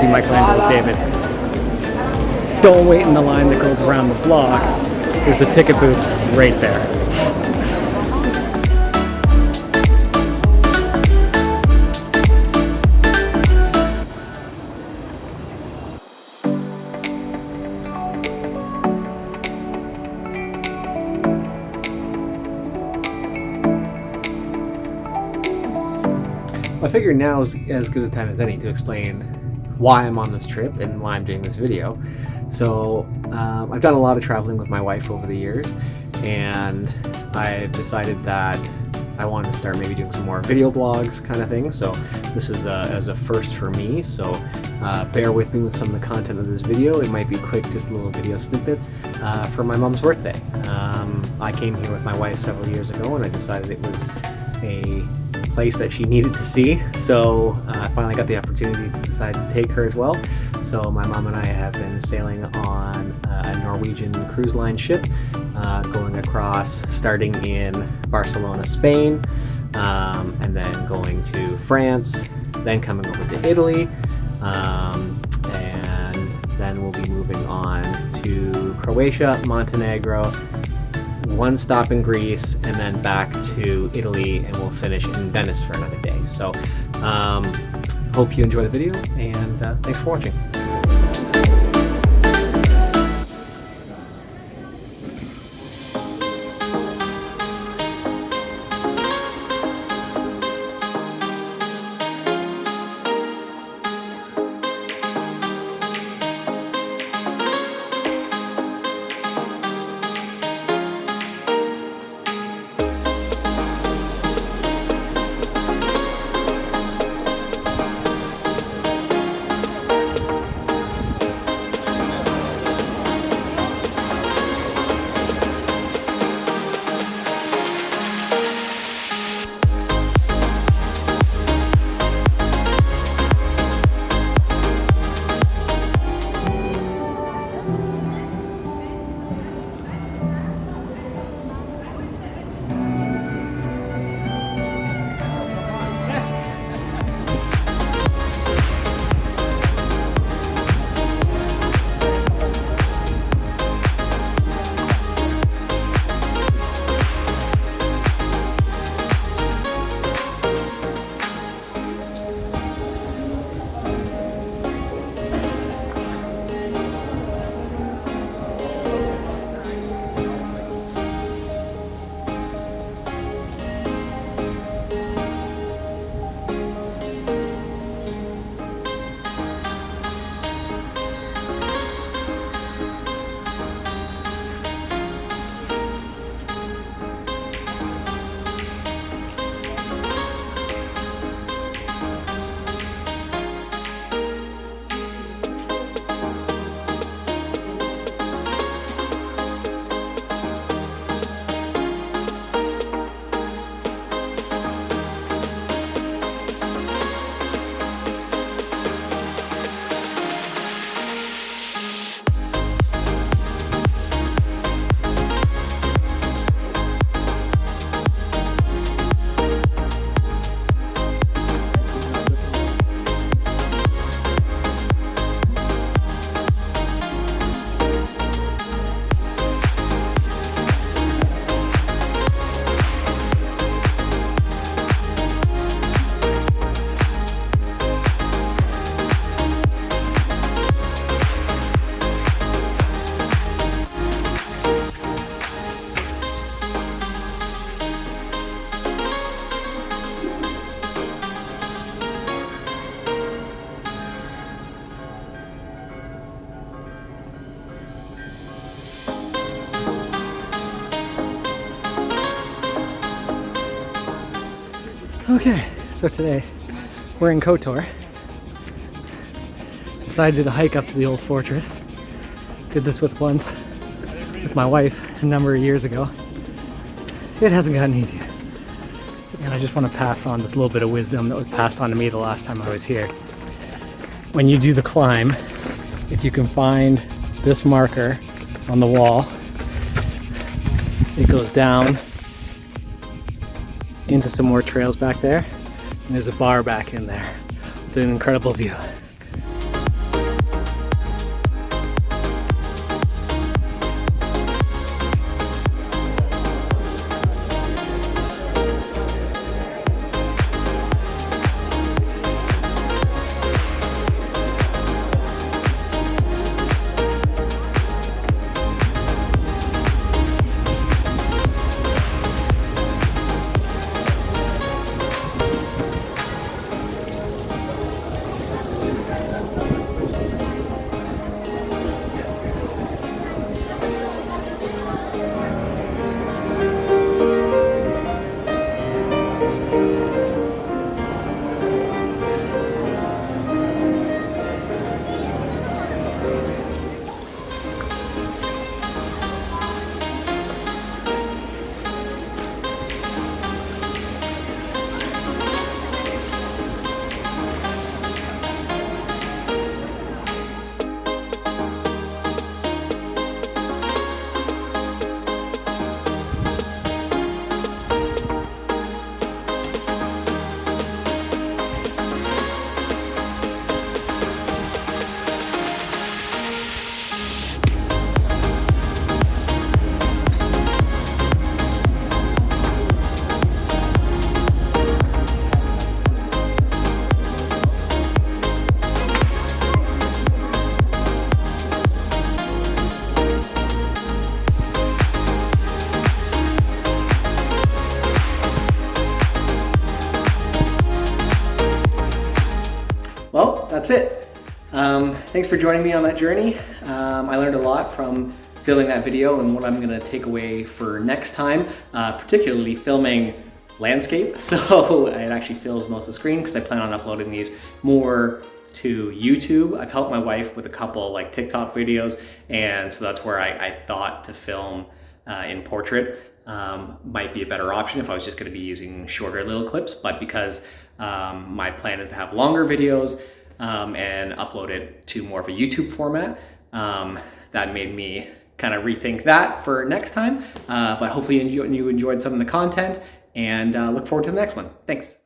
see Michelangelo's David. Don't wait in the line that goes around the block. There's a ticket booth right there. I figure now is as good a time as any to explain why I'm on this trip and why I'm doing this video. So I've done a lot of traveling with my wife over the years, and I've decided that I wanted to start maybe doing some more video blogs kind of thing. So this is as a first for me, so bear with me with some of the content of this video. It might be quick, just little video snippets for my mom's birthday. I came here with my wife several years ago, and I decided it was a place that she needed to see, so I finally got the opportunity to decide to take her as well. So my mom and I have been sailing on a Norwegian cruise line ship, going across, starting in Barcelona, Spain, and then going to France, then coming over to Italy, and then we'll be moving on to Croatia, Montenegro, one stop in Greece, and then back to Italy, and we'll finish in Venice for another day. So hope you enjoy the video, and thanks for watching. Okay, so today we're in Kotor. Decided to do the hike up to the old fortress. Did this with my wife a number of years ago. It hasn't gotten easier. And I just want to pass on this little bit of wisdom that was passed on to me the last time I was here. When you do the climb, if you can find this marker on the wall, it goes down into some more trails back there, and there's a bar back in there. It's an incredible view. it. Thanks for joining me on that journey. I learned a lot from filming that video and what I'm gonna take away for next time, particularly filming landscape. So it actually fills most of the screen because I plan on uploading these more to YouTube. I've helped my wife with a couple like TikTok videos, and so that's where I thought to film in portrait might be a better option if I was just going to be using shorter little clips, but because my plan is to have longer videos and upload it to more of a YouTube format, that made me kind of rethink that for next time. But hopefully you enjoyed some of the content, and look forward to the next one. Thanks.